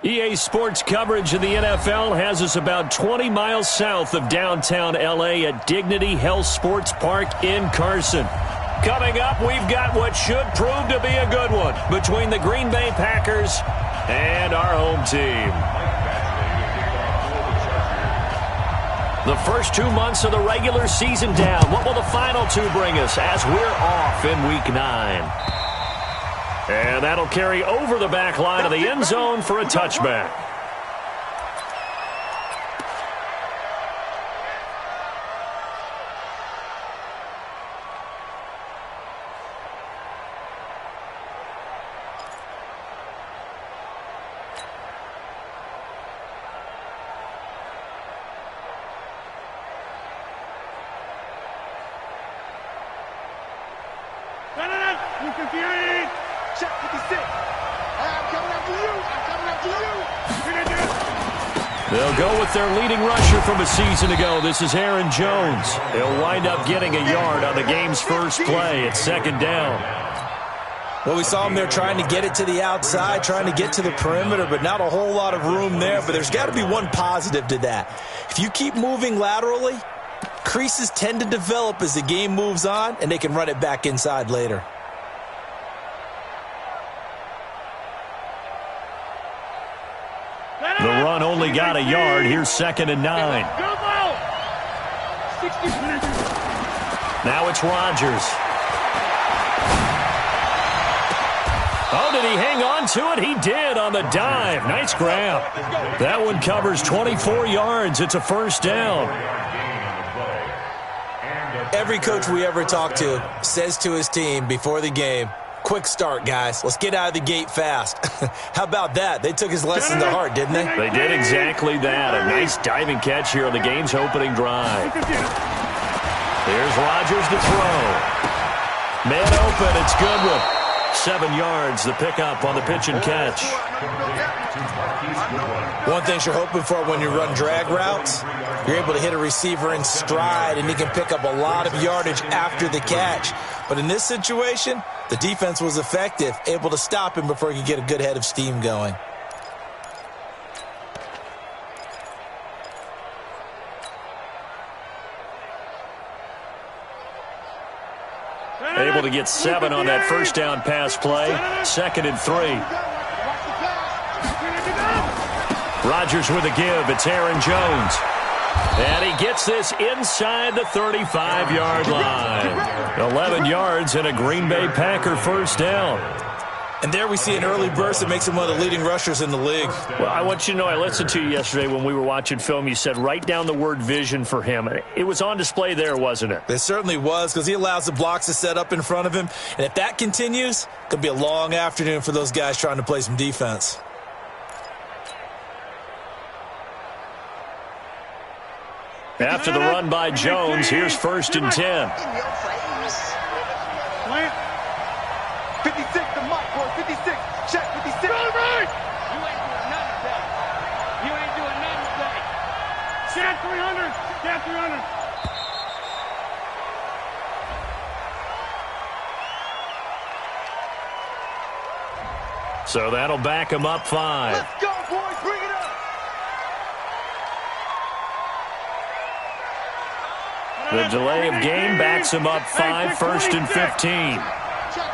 EA Sports coverage of the NFL has us about 20 miles south of downtown L.A. at Dignity Health Sports Park in Carson. Coming up, we've got what should prove to be a good one between the Green Bay Packers and our home team. The first 2 months of the regular season down. What will the final two bring us as we're off in Week 9? And that'll carry over the back line of the end zone for a touchback. They'll go with their leading rusher from a season ago. This is Aaron Jones. He'll wind up getting a yard on the game's first play at second down. Well, we saw him there trying to get it to the outside, trying to get to the perimeter, but not a whole lot of room there. But there's got to be one positive to that. If you keep moving laterally, creases tend to develop as the game moves on, and they can run it back inside later. The run only got a yard. Here's 2nd and 9. Now it's Rodgers. Oh, did he hang on to it? He did on the dive. Nice grab. That one covers 24 yards. It's a first down. Every coach we ever talk to says to his team before the game, quick start, guys. Let's get out of the gate fast. How about that? They took his lesson to heart, didn't they? They did exactly that. A nice diving catch here on the game's opening drive. Here's Rodgers to throw. Man open. It's Goodwin. 7 yards, the pickup on the pitch and catch. One thing you're hoping for when you run drag routes, you're able to hit a receiver in stride, and he can pick up a lot of yardage after the catch. But in this situation, the defense was effective, able to stop him before he could get a good head of steam going. Able to get 7 on that first down pass play. 2nd and 3. Rodgers with a give. It's Aaron Jones. And he gets this inside the 35-yard line. 11 yards and a Green Bay Packer first down. And there we see an early burst that makes him one of the leading rushers in the league. Well, I want you to know, I listened to you yesterday when we were watching film. You said write down the word vision for him. It was on display there, wasn't it? It certainly was, because he allows the blocks to set up in front of him. And if that continues, it could be a long afternoon for those guys trying to play some defense. After the run by Jones, here's 1st and 10. 56 to Mike, boy. 56. Check 56. Go right. You ain't doing nothing today. You ain't doing nothing today. Check 300. Check 300. So that'll back him up 5. Let's go, boys. Bring it up. The delay of game backs him up 5, 1st and 15. Check.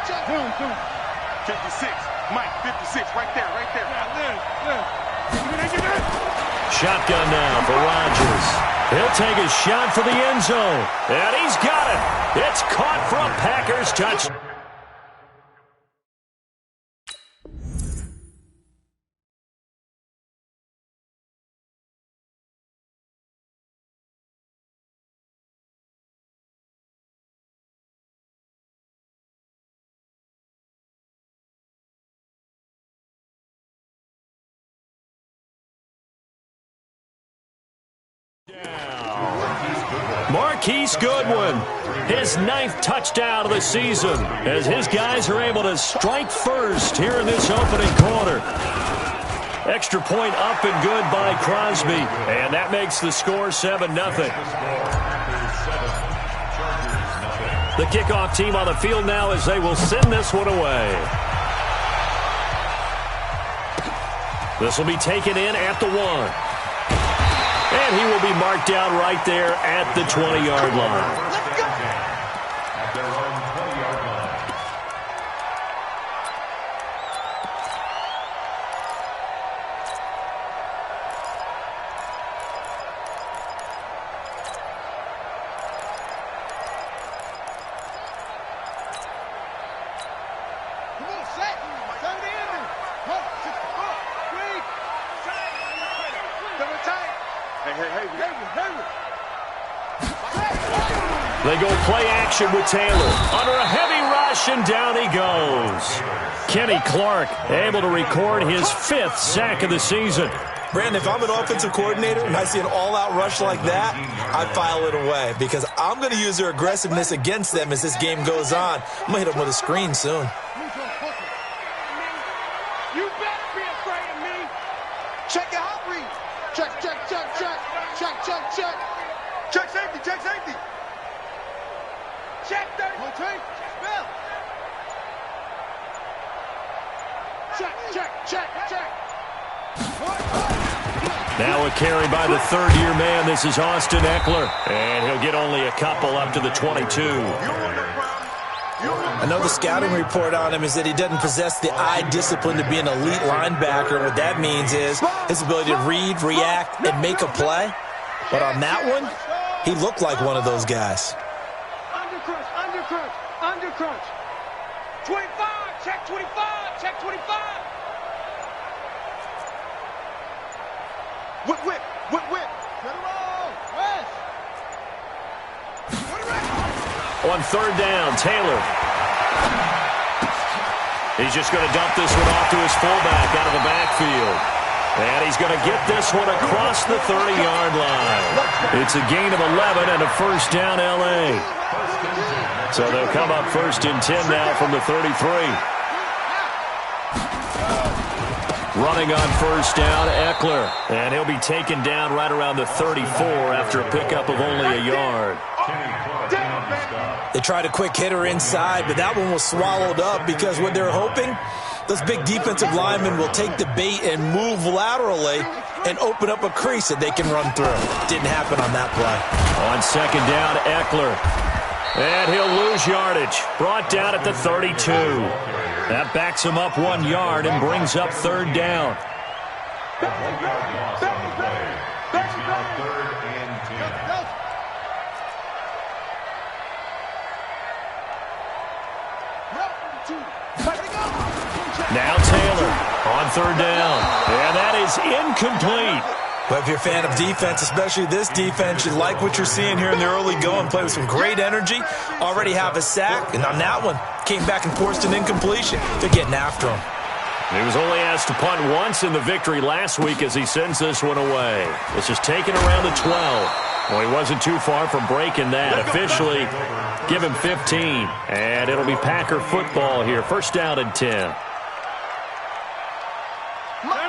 56. Mike, 56. Right there. Shotgun now for Rodgers. He'll take a shot for the end zone. And he's got it. It's caught for a Packers touchdown. Marquise Goodwin, his 9th touchdown of the season, as his guys are able to strike first here in this opening quarter. Extra point up and good by Crosby, and that makes the score 7-0. The kickoff team on the field now as they will send this one away. This will be taken in at the 1. And he will be marked down right there at the 20-yard line. They go play action with Taylor. Under a heavy rush, and down he goes. Kenny Clark able to record his 5th sack of the season. Brandon, if I'm an offensive coordinator and I see an all-out rush like that, I file it away because I'm going to use their aggressiveness against them as this game goes on. I'm going to hit them with a screen soon. You better be afraid of me. Check your hot read. Check, check, check, check. Check, check, check. Check safety, check safety. Check 30. Rotate. Spell. Check, check, check, check. Now a carry by the third-year man. This is Austin Eckler. And he'll get only a couple up to the 22. I know the scouting report on him is that he doesn't possess the eye discipline to be an elite linebacker. What that means is his ability to read, react, and make a play. But on that one, he looked like one of those guys. Undercrunch, undercrunch, undercrunch. 25, check 25, check 25. Whip, whip, whip, whip. Get it roll, West. On third down, Taylor. He's just going to dump this one off to his fullback out of the backfield. And he's going to get this one across the 30-yard line. It's a gain of 11 and a first down, L.A. So they'll come up 1st and 10 now from the 33. Running on first down, Eckler. And he'll be taken down right around the 34 after a pickup of only a yard. They tried a quick hitter inside, but that one was swallowed up because what they're hoping, those big defensive linemen will take the bait and move laterally and open up a crease that they can run through. Didn't happen on that play. On second down, Eckler. And he'll lose yardage. Brought down at the 32. That backs him up 1 yard and brings up third down. Now Taylor on third down. And that is incomplete. But if you're a fan of defense, especially this defense, you like what you're seeing here in the early going. Play with some great energy. Already have a sack. And on that one, came back and forced an incompletion. They're getting after him. He was only asked to punt once in the victory last week as he sends this one away. This is taken around the 12. Well, he wasn't too far from breaking that. Officially, give him 15. And it'll be Packer football here. First down and 10.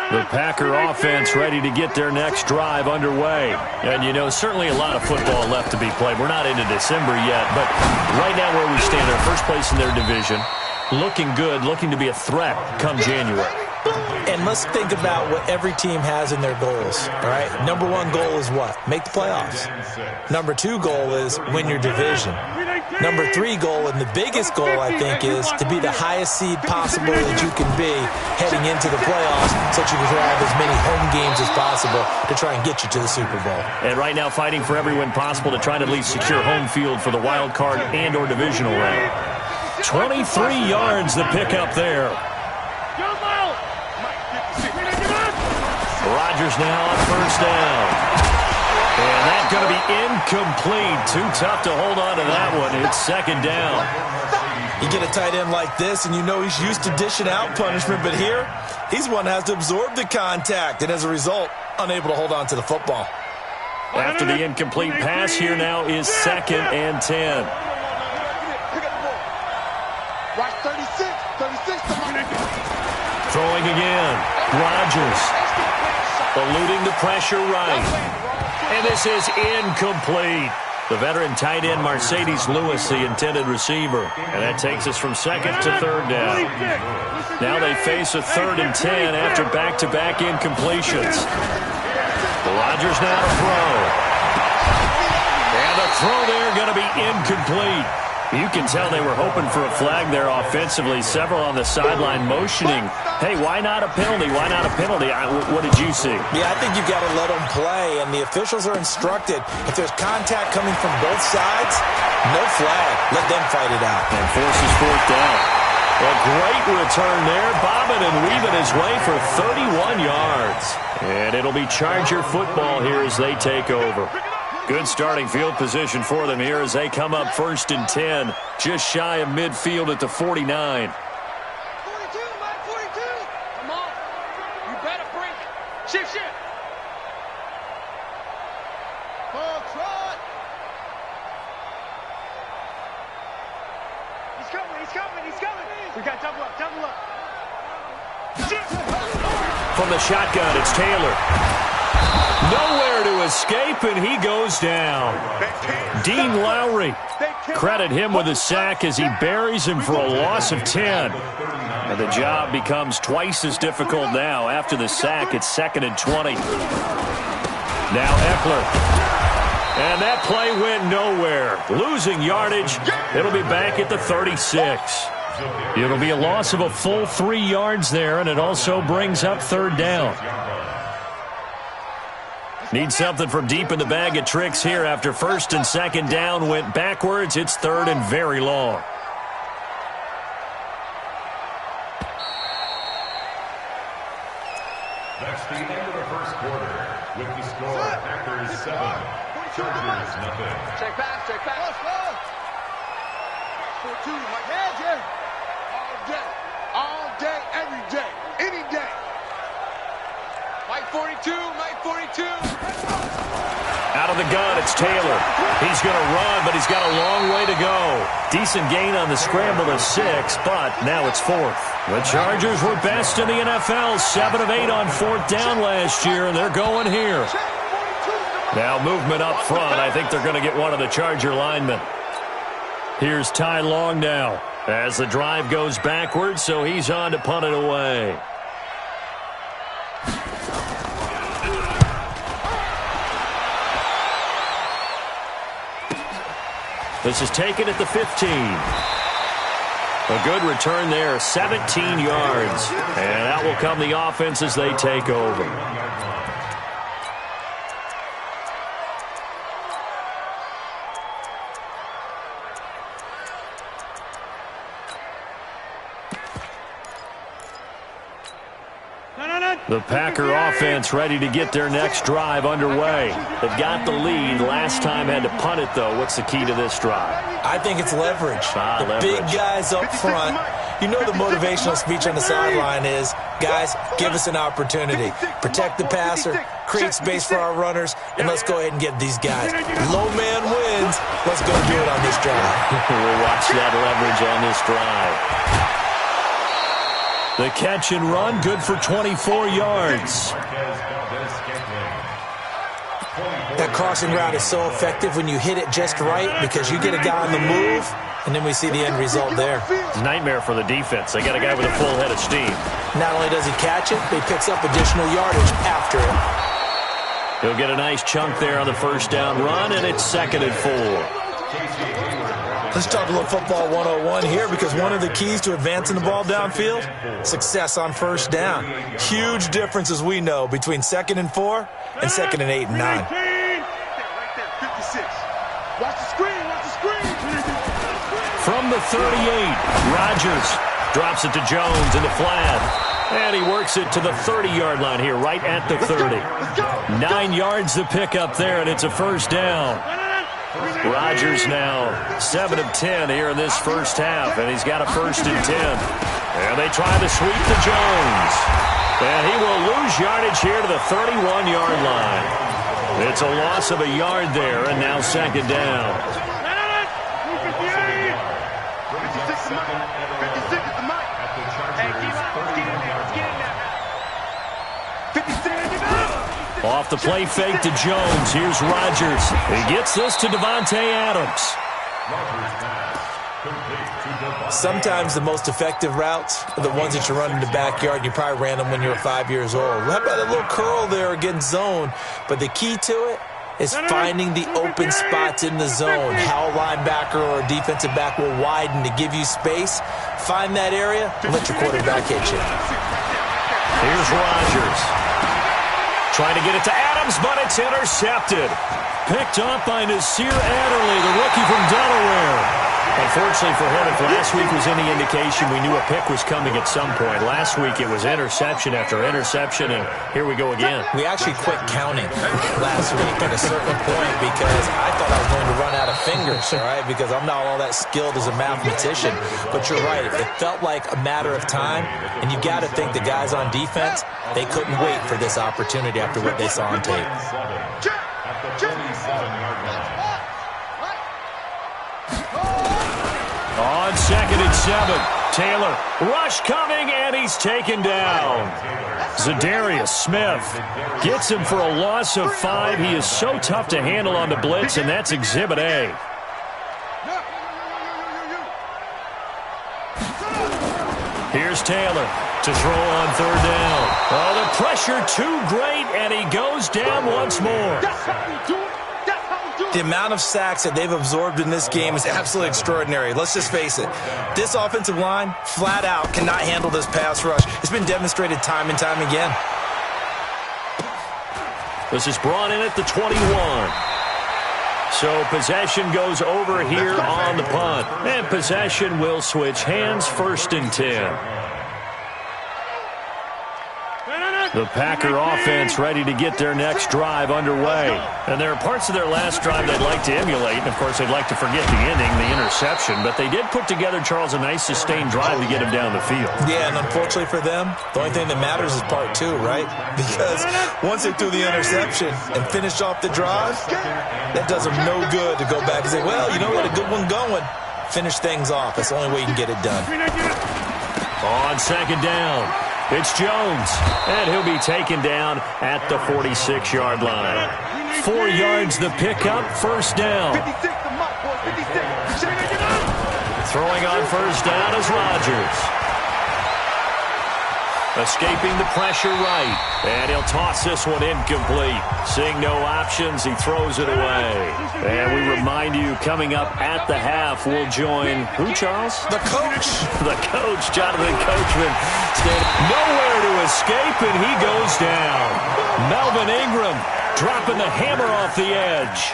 The Packer offense ready to get their next drive underway. And, you know, certainly a lot of football left to be played. We're not into December yet, but right now where we stand, they're first place in their division. Looking good, looking to be a threat come January. And let's think about what every team has in their goals, all right? Number 1 goal is what? Make the playoffs. Number 2 goal is win your division. Number 3 goal, and the biggest goal, I think, is to be the highest seed possible that you can be heading into the playoffs so that you can have as many home games as possible to try and get you to the Super Bowl. And right now fighting for every win possible to try to at least secure home field for the wild card and or divisional round. 23 yards the pickup there. Rodgers now on first down. And that's going to be incomplete. Too tough to hold on to that one. It's second down. You get a tight end like this, and you know he's used to dishing out punishment, but here, he's one that has to absorb the contact, and as a result, unable to hold on to the football. After the incomplete pass, here now is second and 10. Right, 36. Throwing again. Rodgers. Eluding the pressure right. And this is incomplete. The veteran tight end Mercedes Lewis, the intended receiver. And that takes us from second to third down. Now they face a 3rd and 10 after back-to-back incompletions. Rodgers now to throw. And the throw there going to be incomplete. You can tell they were hoping for a flag there offensively. Several on the sideline motioning, hey, why not a penalty? Why not a penalty? What did you see? Yeah, I think you've got to let them play, and the officials are instructed, if there's contact coming from both sides, no flag. Let them fight it out. And forces 4th down. A great return there, bobbing and weaving his way for 31 yards. And it'll be Charger football here as they take over. Good starting field position for them here as they come up 1st and 10, just shy of midfield at the 49. 42, Mike, 42. Come on. You better bring it. Shift. Full trot. He's coming. We got double up. From the shotgun, it's Taylor. Nowhere to escape, and he goes down. Dean Lowry, credit him with a sack as he buries him for a loss of 10. And the job becomes twice as difficult now. After the sack, it's 2nd and 20. Now Eckler. And that play went nowhere. Losing yardage. It'll be back at the 36. It'll be a loss of a full 3 yards there, and it also brings up 3rd down. Need something from deep in the bag of tricks here after 1st and 2nd down went backwards. It's 3rd and very long. That's the end of the first quarter with the score Packers 7, Chargers nothing. Check pass. 4-2, Mike. Yeah. All day, every day, any day. Mike 42. Out of the gun, it's Taylor. He's going to run, but he's got a long way to go. Decent gain on the scramble of 6, but now it's 4th. The Chargers were best in the NFL, 7 of 8 on 4th down last year, and they're going here. Now movement up front. I think they're going to get one of the Charger linemen. Here's Ty Long now as the drive goes backwards, so he's on to punt it away. This is taken at the 15. A good return there, 17 yards. And out will come the offense as they take over. The Packer offense ready to get their next drive underway. They've got the lead. Last time had to punt it, though. What's the key to this drive? I think it's leverage. Leverage. Big guys up front. You know the motivational speech on the sideline is, guys, give us an opportunity. Protect the passer, create space for our runners, and let's go ahead and get these guys. Low man wins. Let's go do it on this drive. We'll watch that leverage on this drive. The catch and run, good for 24 yards. That crossing route is so effective when you hit it just right because you get a guy on the move, and then we see the end result there. It's a nightmare for the defense. They got a guy with a full head of steam. Not only does he catch it, but he picks up additional yardage after it. He'll get a nice chunk there on the 1st down run, and it's 2nd and 4. Let's talk a little football 101 here because one of the keys to advancing the ball downfield, success on 1st down. Huge difference, as we know, between 2nd and 4 and 2nd and 8 and 9. Right there, 56. Watch the screen. From the 38, Rodgers drops it to Jones in the flat. And he works it to the 30-yard line here, right at the 30. 9 yards to pick up there, and it's a 1st down. Rodgers now 7 of 10 here in this 1st half, and he's got a 1st and 10. And they try to sweep to Jones. And he will lose yardage here to the 31-yard line. It's a loss of a yard there, and now 2nd down. 56 at the mic. Hey, keep up. Let's get in there. 56. Off the play fake to Jones. Here's Rodgers. He gets this to Davante Adams. Sometimes the most effective routes are the ones that you run in the backyard. You probably ran them when you were 5 years old. How about a little curl there against zone? But the key to it is finding the open spots in the zone. How a linebacker or a defensive back will widen to give you space. Find that area and let your quarterback hit you. Here's Rodgers. Trying to get it to Adams, but it's intercepted. Picked up by Nasir Adderley, the rookie from Delaware. Unfortunately for him, if last week was any indication, we knew a pick was coming at some point. Last week it was interception after interception, and here we go again. We actually quit counting last week at a certain point because I thought I was going to run out of fingers, all right, because I'm not all that skilled as a mathematician. But you're right. It felt like a matter of time, and you got to think the guys on defense, they couldn't wait for this opportunity after what they saw on tape. At the 27-yard line. On 2nd and 7, Taylor, rush coming, and he's taken down. Zadarius Smith gets him for a loss of 5. He is so tough to handle on the blitz, and that's Exhibit A. Here's Taylor to throw on 3rd down. Oh, the pressure too great, and he goes down once more. The amount of sacks that they've absorbed in this game is absolutely extraordinary. Let's just face it. This offensive line, flat out, cannot handle this pass rush. It's been demonstrated time and time again. This is brought in at the 21. So possession goes over here on the punt. And possession will switch hands, 1st and 10. The Packer offense ready to get their next drive underway. And there are parts of their last drive they'd like to emulate. And, of course, they'd like to forget the ending, the interception. But they did put together, Charles, a nice sustained drive to get him down the field. Yeah, and unfortunately for them, the only thing that matters is part 2, right? Because once they threw the interception and finished off the drive, that does them no good to go back and say, well, you know, we had a good one going. Finish things off. That's the only way you can get it done. On 2nd down. It's Jones, and he'll be taken down at the 46-yard line. 4 yards the pickup, 1st down. Throwing on 1st down is Rodgers. Escaping the pressure right, and he'll toss this one incomplete. Seeing no options, he throws it away. And we remind you, coming up at the half, we'll join who, Charles? The coach. The coach, Jonathan Coachman, standing nowhere to escape, and he goes down. Melvin Ingram dropping the hammer off the edge.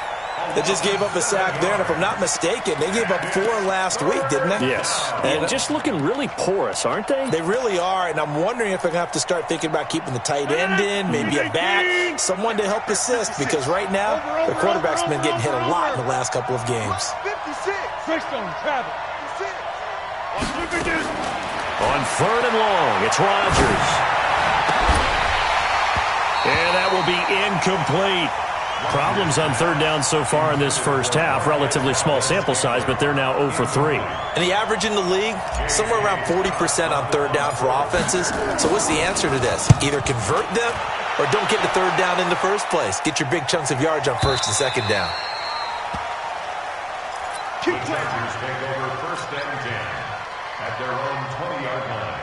They just gave up a sack there, and if I'm not mistaken, they gave up 4 last week, didn't they? Yes. And just looking really porous, aren't they? They really are, and I'm wondering if they're going to have to start thinking about keeping the tight end in, maybe a back, someone to help assist, because right now, the quarterback's been getting hit a lot in the last couple of games. 56. On 3rd and long, it's Rodgers. And that will be incomplete. Problems on 3rd down so far in this first half. Relatively small sample size, but they're now 0 for 3. And the average in the league, somewhere around 40% on 3rd down for offenses. So what's the answer to this? Either convert them or don't get the 3rd down in the first place. Get your big chunks of yards on 1st and 2nd down. The Chargers take over 1st and 10 at their own 20-yard line.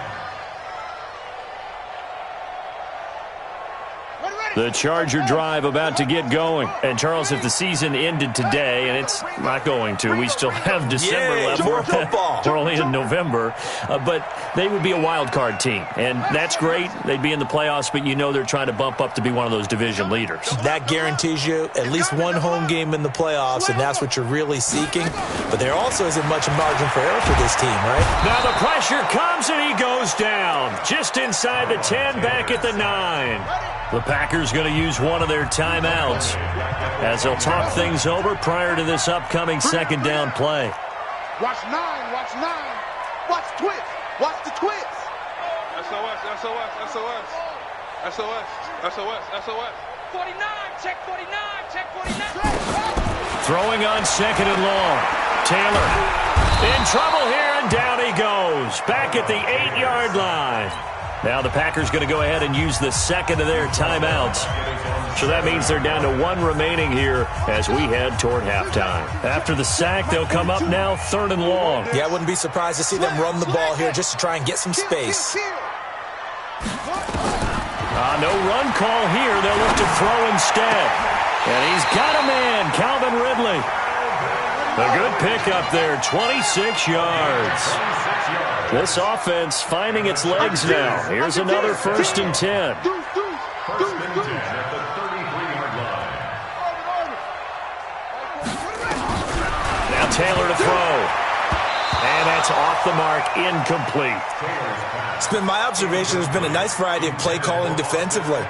The Charger drive about to get going. And, Charles, if the season ended today, and it's not going to, we still have December left. More football. We're only in November. But they would be a wild card team. And that's great. They'd be in the playoffs, but you know they're trying to bump up to be one of those division leaders. That guarantees you at least one home game in the playoffs, and that's what you're really seeking. But there also isn't much margin for error for this team, right? Now the pressure comes, and he goes down. Just inside the 10, back at the 9. The Packers going to use one of their timeouts as they'll talk things over prior to this upcoming 2nd down play. Watch 9, watch 9. Watch twist. Watch the twist. SOS, SOS, SOS. SOS, SOS, SOS. 49, check 49, check 49. Throwing on 2nd and long. Taylor in trouble here, and down he goes. Back at the 8-yard line. Now the Packers going to go ahead and use the second of their timeouts. So that means they're down to one remaining here as we head toward halftime. After the sack, they'll come up now 3rd and long. Yeah, I wouldn't be surprised to see them run the ball here just to try and get some space. No run call here. They'll look to throw instead. And he's got a man, Calvin Ridley. A good pickup there, 26 yards. This offense finding its legs now. Here's another 1st and 10. First and 10 at the 33-yard line. Now Taylor to throw. And that's off the mark, incomplete. It's been my observation there's been a nice variety of play calling defensively.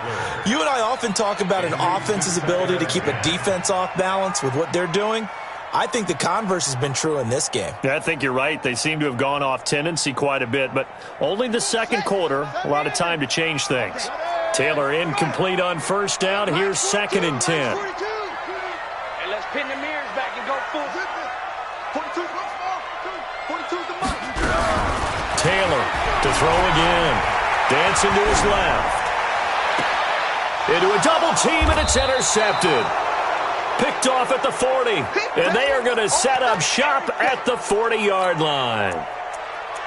You and I often talk about an offense's ability to keep a defense off balance with what they're doing. I think the converse has been true in this game. Yeah, I think you're right. They seem to have gone off tendency quite a bit, but only the second quarter, a lot of time to change things. Taylor incomplete on 1st down. Here's 2nd and 10. And let's pin the mirrors back and go full. 42's the mark. Taylor to throw again. Dancing to his left. Into a double team, and it's intercepted. Picked off at the 40. And they are going to set up shop at the 40-yard line.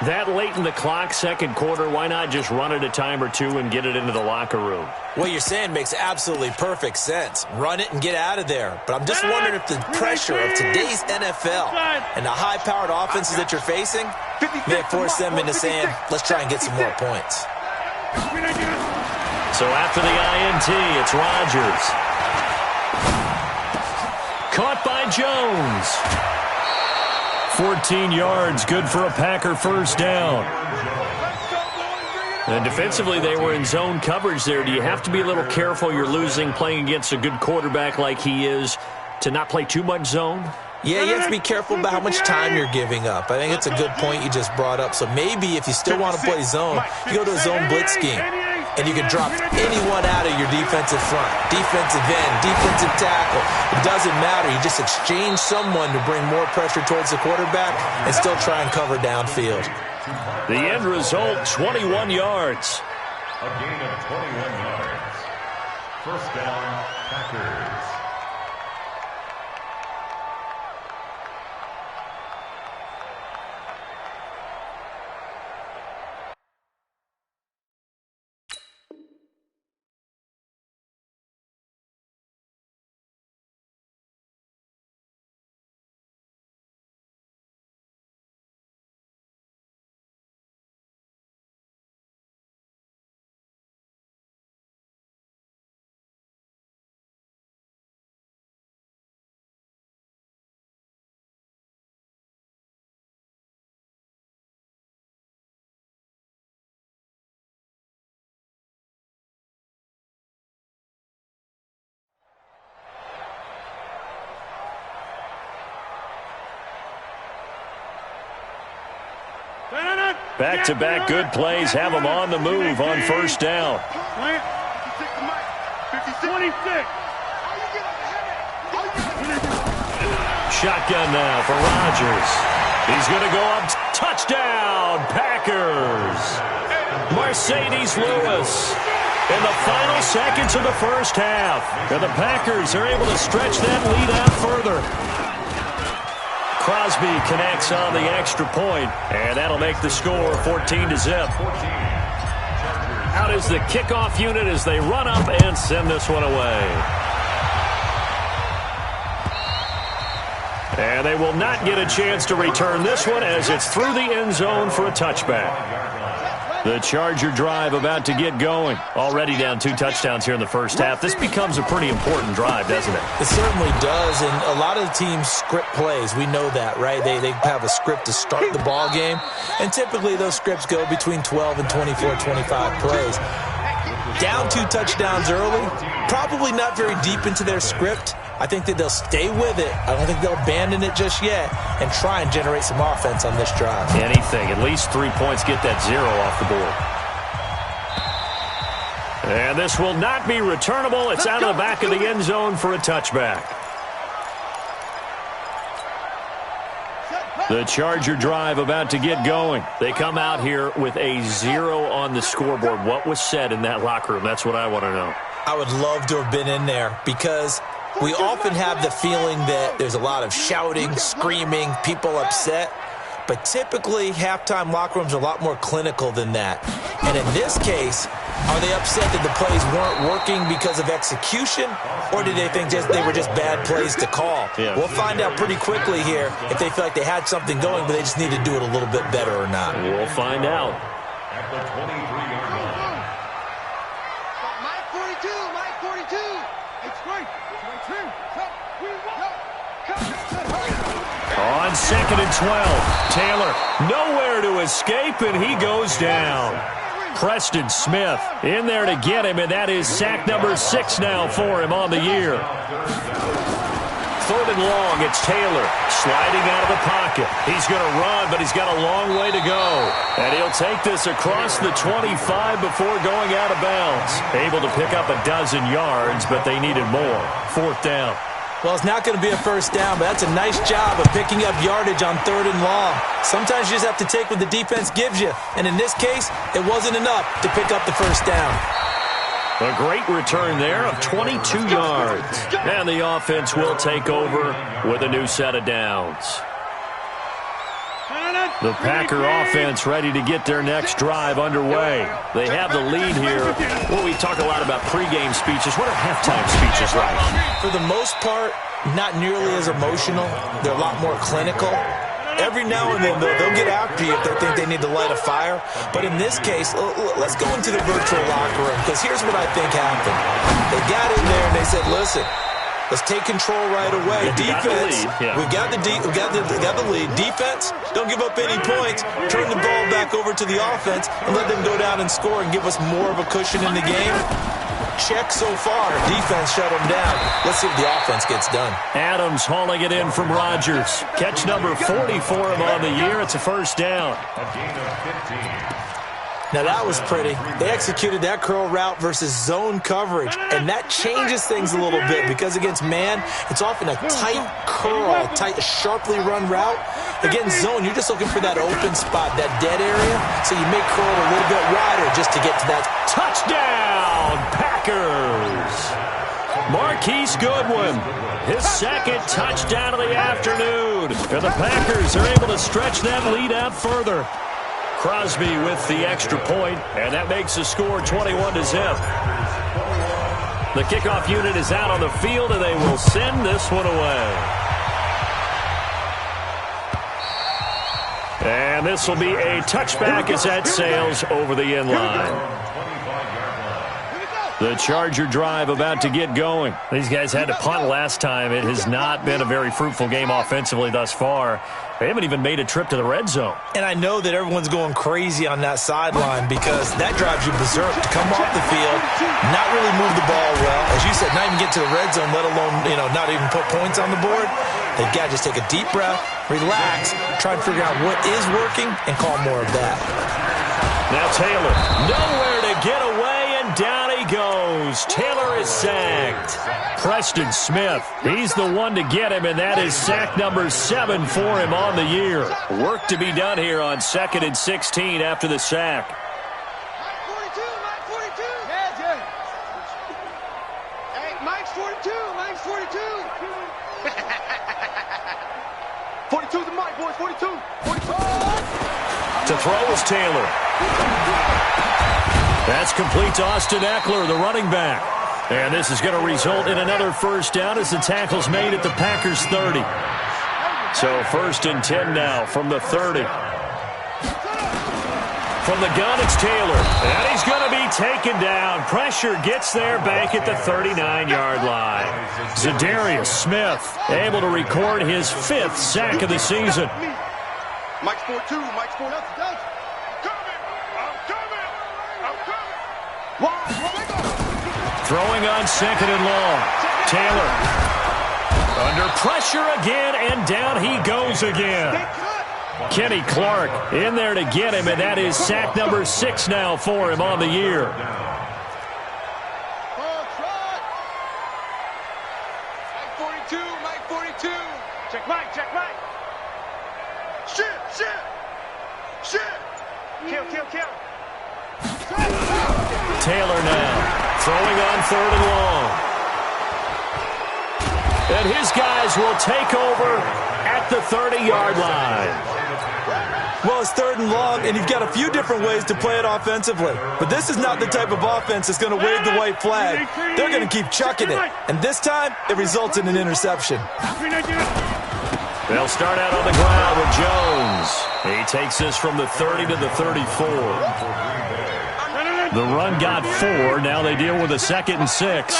That late in the clock, second quarter, why not just run it a time or two and get it into the locker room? What you're saying makes absolutely perfect sense. Run it and get out of there. But I'm just wondering if the pressure of today's NFL and the high-powered offenses that you're facing may force them into saying, let's try and get some more points. So after the INT, it's Rodgers. Caught by Jones. 14 yards, good for a Packer 1st down. And defensively, they were in zone coverage there. Do you have to be a little careful? You're losing playing against a good quarterback like he is to not play too much zone? Yeah, you have to be careful about how much time you're giving up. I think it's a good point you just brought up. So maybe if you still want to play zone, you go to a zone blitz scheme. And you can drop anyone out of your defensive front, defensive end, defensive tackle. It doesn't matter. You just exchange someone to bring more pressure towards the quarterback and still try and cover downfield. The end result, 21 yards. A gain of 21 yards. 1st down, Packers. Back-to-back good plays have them on the move on 1st down. 26. Shotgun now for Rodgers. He's going to go up. Touchdown, Packers. Mercedes Lewis in the final seconds of the 1st half. And the Packers are able to stretch that lead out further. Crosby connects on the extra point, and that'll make the score 14-0. Out is the kickoff unit as they run up and send this one away. And they will not get a chance to return this one as it's through the end zone for a touchback. The Charger drive about to get going. Already down 2 touchdowns here in the 1st half. This becomes a pretty important drive, doesn't it? It certainly does, and a lot of the teams script plays. We know that, right? They have a script to start the ball game, and typically those scripts go between 12 and 24, 25 plays. Down 2 touchdowns early, probably not very deep into their script. I think that they'll stay with it. I don't think they'll abandon it just yet and try and generate some offense on this drive. Anything. At least 3 points. Get that 0 off the board. And this will not be returnable. It's out of the back of the end zone for a touchback. The Charger drive about to get going. They come out here with a 0 on the scoreboard. What was said in that locker room? That's what I want to know. I would love to have been in there because we often have the feeling that there's a lot of shouting, screaming, people upset. But typically, halftime locker rooms are a lot more clinical than that. And in this case, are they upset that the plays weren't working because of execution? Or did they think they were just bad plays to call? Yeah. We'll find out pretty quickly here if they feel like they had something going, but they just need to do it a little bit better or not. We'll find out. At the 23-yard line. Mike 42, Mike 42. It's great. On 2nd and 12, Taylor nowhere to escape, and he goes down. Preston Smith in there to get him, and that is sack number 6 now for him on the year. 3rd and long, it's Taylor sliding out of the pocket. He's going to run, but he's got a long way to go. And he'll take this across the 25 before going out of bounds. Able to pick up a dozen yards, but they needed more. 4th down. Well, it's not going to be a first down, but that's a nice job of picking up yardage on 3rd and long. Sometimes you just have to take what the defense gives you. And in this case, it wasn't enough to pick up the first down. A great return there of 22 yards. And the offense will take over with a new set of downs. The Packer offense ready to get their next drive underway. They have the lead here. Well, we talk a lot about pregame speeches. What are halftime speeches like? For the most part, not nearly as emotional. They're a lot more clinical. Every now and then, they'll get after you if they think they need to light a fire. But in this case, let's go into the virtual locker room, because here's what I think happened. They got in there and they said, listen, let's take control right away. Defense, we got the lead. Defense, don't give up any points. Turn the ball back over to the offense and let them go down and score and give us more of a cushion in the game. Check so far. Defense shut them down. Let's see if the offense gets done. Adams hauling it in from Rodgers. Catch number 40 for him on the year. It's a first down. A gain of 15. Now, that was pretty. They executed that curl route versus zone coverage, and that changes things a little bit because against man, it's often a tight curl, a tight, sharply run route. Against zone, you're just looking for that open spot, that dead area, so you may curl it a little bit wider just to get to that. Touchdown, Packers! Marquise Goodwin, his 2nd touchdown of the afternoon. And the Packers are able to stretch that lead out further. Crosby with the extra point, and that makes the score 21-0. The kickoff unit is out on the field, and they will send this one away. And this will be a touchback as that sails over the end line. The Charger drive about to get going. These guys had to punt last time. It has not been a very fruitful game offensively thus far. They haven't even made a trip to the red zone. And I know that everyone's going crazy on that sideline because that drives you berserk to come off the field, not really move the ball well. As you said, not even get to the red zone, let alone, not even put points on the board. They've got to just take a deep breath, relax, try and figure out what is working, and call more of that. Now Taylor, nowhere to get away, and down he goes. Taylor is sacked. Preston Smith, he's the one to get him, and that is sack number 7 for him on the year. Work to be done here on 2nd and 16 after the sack. Mike 42, Mike 42. Yeah. Hey, Mike's 42, Mike's 42. 42 to Mike, boys, 42. 42. To throw is Taylor. That's complete to Austin Eckler, the running back. And this is going to result in another first down as the tackle's made at the Packers 30. So 1st and 10 now from the 30. From the gun, it's Taylor. And he's going to be taken down. Pressure gets there back at the 39-yard line. Zadarius Smith able to record his 5th sack of the season. Mike's 42, Mike's 42. Throwing on 2nd and long. Taylor under pressure again, and down he goes again. Kenny Clark in there to get him, and that is sack number 6 now for him on the year. Mike 42, Mike 42. Check Mike, check Mike. Kill. Taylor now throwing on 3rd and long. And his guys will take over at the 30-yard line. Well, it's 3rd and long, and you've got a few different ways to play it offensively. But this is not the type of offense that's going to wave the white flag. They're going to keep chucking it. And this time, it results in an interception. They'll start out on the ground with Jones. He takes this from the 30 to the 34. The run got 4. Now they deal with a 2nd and 6.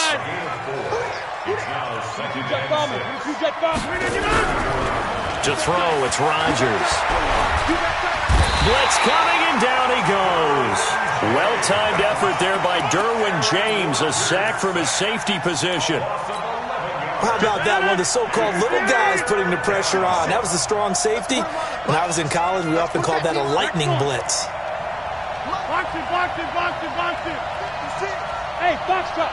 To throw, it's Rodgers. Blitz coming, and down he goes. Well-timed effort there by Derwin James. A sack from his safety position. How about that? One of the so-called little guys putting the pressure on. That was a strong safety. When I was in college, we often called that a lightning blitz. Box it. Hey, box truck.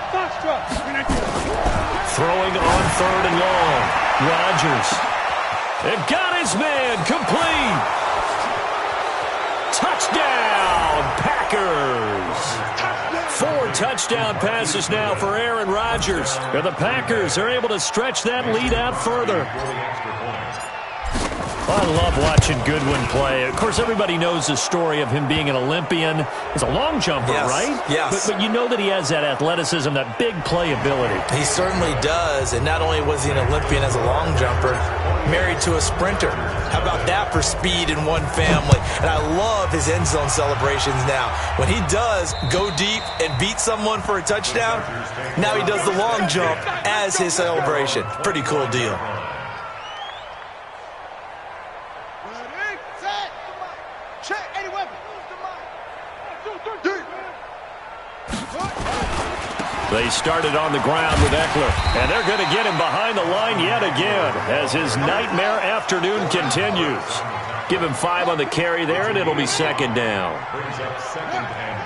Throwing on 3rd and long. Rodgers. They've got his man. Complete. Touchdown, Packers. 4 touchdown passes now for Aaron Rodgers. And the Packers are able to stretch that lead out further. I love watching Goodwin play. Of course, everybody knows the story of him being an Olympian. He's a long jumper, right? Yes. But you know that he has that athleticism, that big play ability. He certainly does. And not only was he an Olympian as a long jumper, married to a sprinter. How about that for speed in one family? And I love his end zone celebrations now. When he does go deep and beat someone for a touchdown, now he does the long jump as his celebration. Pretty cool deal. They started on the ground with Eckler, and they're going to get him behind the line yet again as his nightmare afternoon continues. Give him 5 on the carry there, and it'll be 2nd down. Brings up 2nd and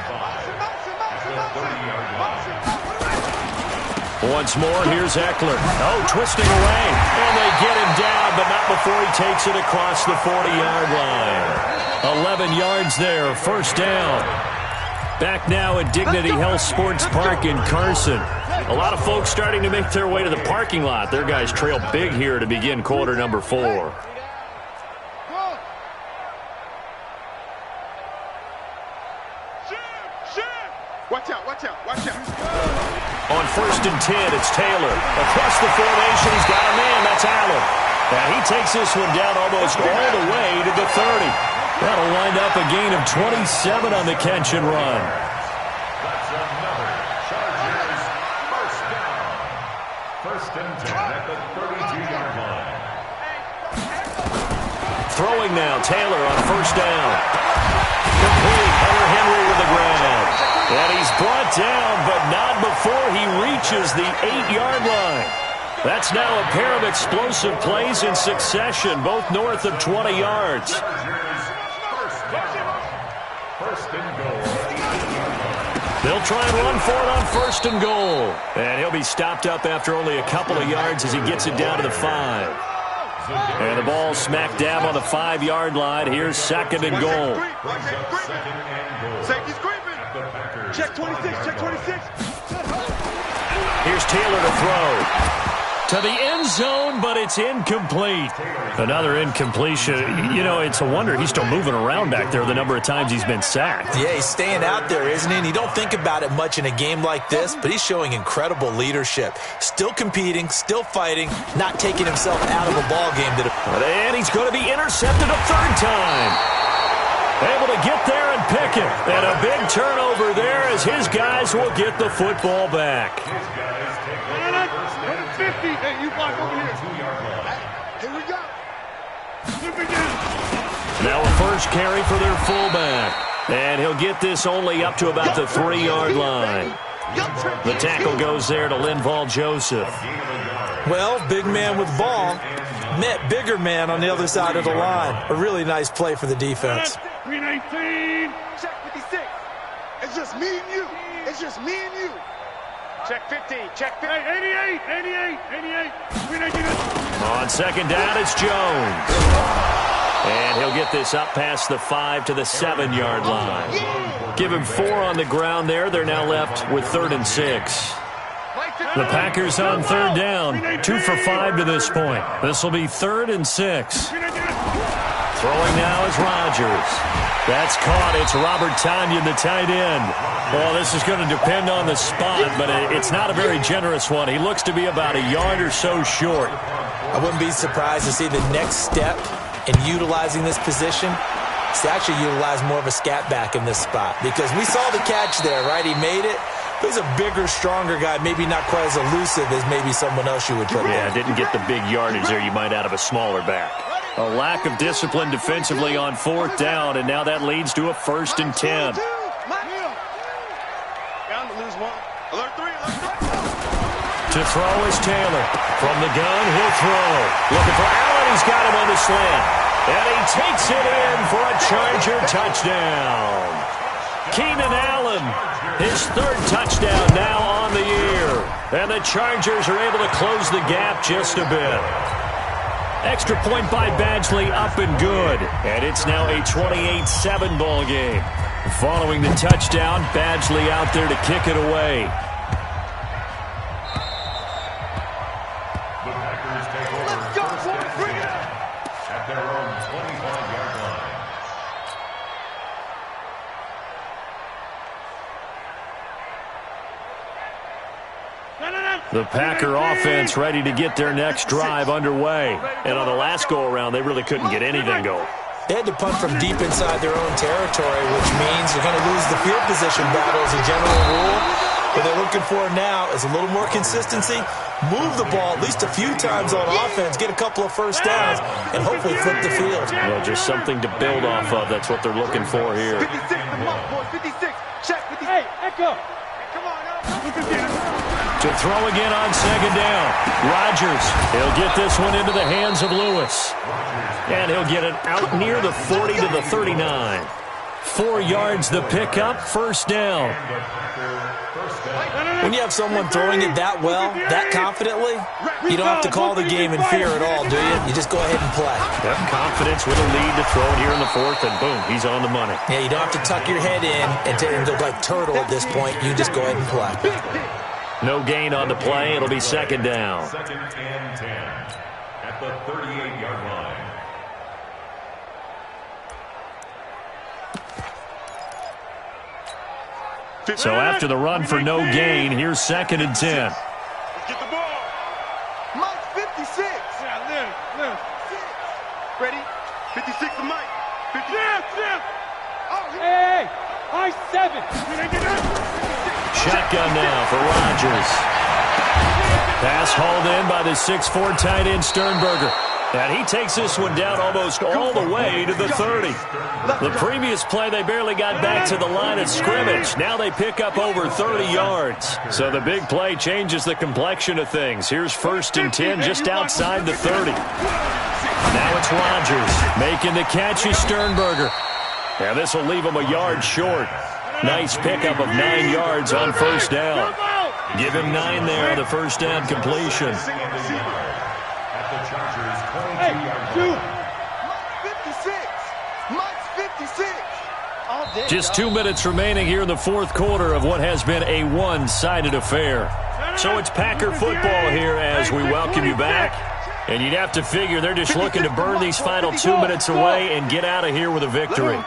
5. Once more, here's Eckler. Oh, twisting away, and they get him down, but not before he takes it across the 40-yard line. 11 yards there, 1st down. Back now at Dignity Health Sports Park in Carson. A lot of folks starting to make their way to the parking lot. Their guys trail big here to begin quarter number 4. Watch out. On 1st and 10, it's Taylor. Across the formation, he's got a man. That's Allen. And he takes this one down almost all the way to the 30. That'll wind up a gain of 27 on the catch and run. That's another Chargers 1st down. 1st and 10 at the 32-yard line. Throwing now, Taylor on 1st down. Complete, Hunter Henry with the grab. And he's brought down, but not before he reaches the 8-yard line. That's now a pair of explosive plays in succession, both north of 20 yards. They'll try and run for it on 1st and goal. And he'll be stopped up after only a couple of yards as he gets it down to the 5. And the ball smack dab on the 5-yard line. Here's 2nd and goal. Safety's creeping. Check 26. Here's Taylor to throw. To the end zone, but it's incomplete. Another incompletion. You know, it's a wonder he's still moving around back there the number of times he's been sacked. Yeah, he's staying out there, isn't he? And you don't think about it much in a game like this, but he's showing incredible leadership. Still competing, still fighting, not taking himself out of a ball game. And he's going to be intercepted a 3rd time. Able to get there and pick it. And a big turnover there as his guys will get the football back. 50. Hey, you block over here. Here we go. Now a first carry for their fullback. And he'll get this only up to about the 3-yard line. The tackle goes there to Linval Joseph. Well, big man with ball met bigger man on the other side of the line. A really nice play for the defense. 319. Check 56. It's just me and you. Check 50. Check 50. Hey, 88. 319. On 2nd down, it's Jones. And he'll get this up past the 5 to the 7-yard line. Give him 4 on the ground there. They're now left with 3rd and 6. The Packers on 3rd down. 2 for 5 to this point. This will be 3rd and 6. Throwing now is Rodgers. That's caught. It's Robert Tonyan, the tight end. Well, this is going to depend on the spot, but it's not a very generous one. He looks to be about a yard or so short. I wouldn't be surprised to see the next step in utilizing this position is to actually utilize more of a scat back in this spot. Because we saw the catch there, right? He made it. He's a bigger, stronger guy, maybe not quite as elusive as maybe someone else you would put in. Yeah, didn't get the big yardage there you might out of a smaller back. A lack of discipline defensively on 4th down, and now that leads to a 1st and 10. To throw is Taylor. From the gun, he'll throw. Looking for Allen. He's got him on the slant. And he takes it in for a Charger touchdown. Keenan Allen, his 3rd touchdown now on the year. And the Chargers are able to close the gap just a bit. Extra point by Badgley up and good. And it's now a 28-7 ball game. Following the touchdown, Badgley out there to kick it away. The Packers take over. Let's go, bring it up. At their own 25-yard line. The Packer offense ready to get their next drive underway. And on the last go-around, they really couldn't get anything going. They had to punt from deep inside their own territory, which means they're going to lose the field position battle as a general rule. What they're looking for now is a little more consistency, move the ball at least a few times on offense, get a couple of first downs, and hopefully flip the field. Well, just something to build off of. That's what they're looking for here. 56, the mark, boys. 56. Check 56. Hey, Echo. Come on, To throw again on 2nd down. Rodgers. He'll get this one into the hands of Lewis. And he'll get it out near the 40 to the 39. 4 yards the pickup, 1st down. When you have someone throwing it that well, that confidently, you don't have to call the game in fear at all, do you? You just go ahead and play. Yep, confidence with a lead to throw it here in the 4th, and boom, he's on the money. Yeah, you don't have to tuck your head in and go like turtle at this point. You just go ahead and play. No gain on the play. It'll be 2nd down. 2nd and 10 at the 38-yard line. So after the run for no gain, here's 2nd and 10. Get the ball. Mike 56. Yeah, live. Ready? 56 to Mike. 56. Hey, I-7. Shotgun now for Rodgers. Pass hauled in by the 6'4" tight end Sternberger. And he takes this one down almost all the way to the 30. The previous play, they barely got back to the line of scrimmage. Now they pick up over 30 yards. So the big play changes the complexion of things. Here's 1st and 10 just outside the 30. Now it's Rodgers making the catch is Sternberger. And this will leave him a yard short. Nice pickup of 9 yards on 1st down. Give him 9 there on the 1st down completion. Just 2 minutes remaining here in the 4th quarter of what has been a one-sided affair. So it's Packer football here as we welcome you back. And you'd have to figure they're just looking to burn these final 2 minutes away and get out of here with a victory.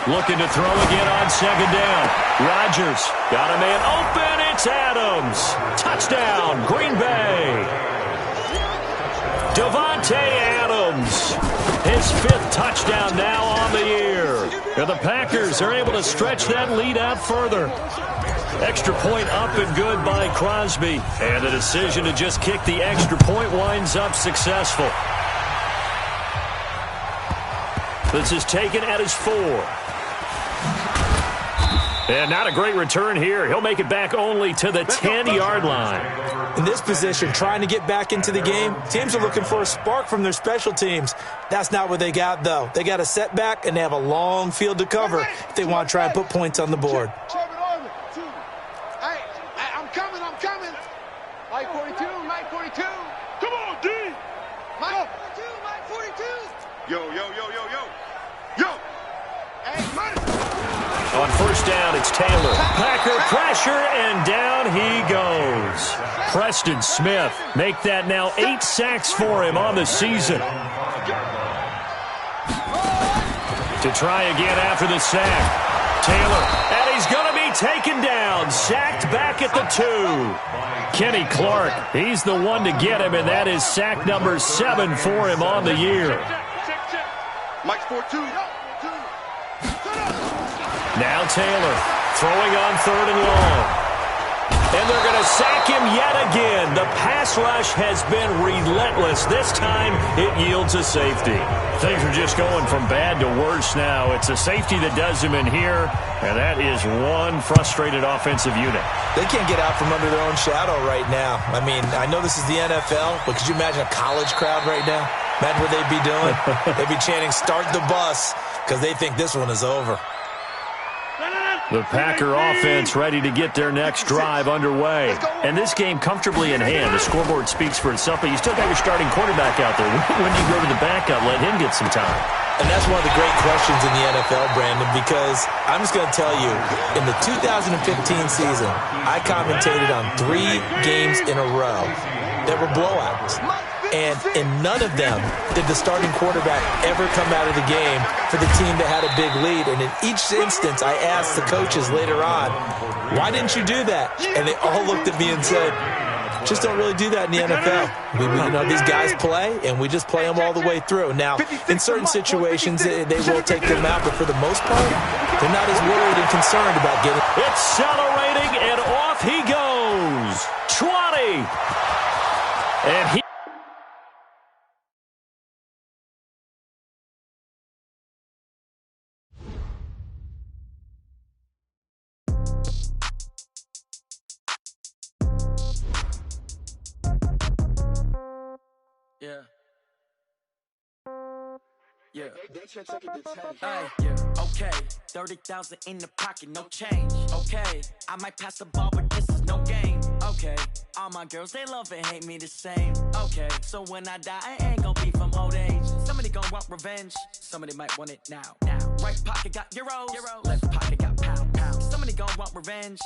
Looking to throw again on 2nd down. Rodgers got a man open. It's Adams. Touchdown, Green Bay. Davante Adams. His 5th touchdown now on the year. And the Packers are able to stretch that lead out further. Extra point up and good by Crosby. And the decision to just kick the extra point winds up successful. This is taken at his 4. And not a great return here. He'll make it back only to the 10-yard line. In this position, trying to get back into the game, teams are looking for a spark from their special teams. That's not what they got, though. They got a setback, and they have a long field to cover if they want to try and put points on the board. Mike 42, Mike 42. Come on, D. Mike 42, Mike 42. Yo. Yo. Hey, man. On first down, it's Taylor. Packer pressure, and down he goes. Preston Smith make that now 8 sacks for him on the season. To try again after the sack. Taylor, and he's going to be taken down. Sacked back at the 2. Kenny Clark, he's the one to get him, and that is sack number 7 for him on the year. Mike's 4-2. Now Taylor, throwing on 3rd and long. And they're going to sack him yet again. The pass rush has been relentless. This time, it yields a safety. Things are just going from bad to worse now. It's a safety that does him in here, and that is one frustrated offensive unit. They can't get out from under their own shadow right now. I mean, I know this is the NFL, but could you imagine a college crowd right now? Imagine what they'd be doing. They'd be chanting, "Start the bus," because they think this one is over. The Packer offense ready to get their next drive underway. And this game comfortably in hand. The scoreboard speaks for itself, but you still got your starting quarterback out there. When do you go to the backup? Let him get some time. And that's one of the great questions in the NFL, Brandon, because I'm just going to tell you, in the 2015 season, I commentated on 3 games in a row that were blowouts. And in none of them did the starting quarterback ever come out of the game for the team that had a big lead. And in each instance, I asked the coaches later on, why didn't you do that? And they all looked at me and said, just don't really do that in the NFL. These guys play, and we just play them all the way through. Now, in certain situations, they will take them out, but for the most part, they're not as worried and concerned about getting. Accelerating, and off he goes. 20. And he. Okay, 30,000 in the pocket, no change. Okay, I might pass the ball, but this is no game. Okay, all my girls, they love and hate me the same. Okay, so when I die, I ain't gonna be from old age. Somebody gon' want revenge, somebody might want it now. Right pocket got euros, left pocket got pound. Somebody gon' want revenge.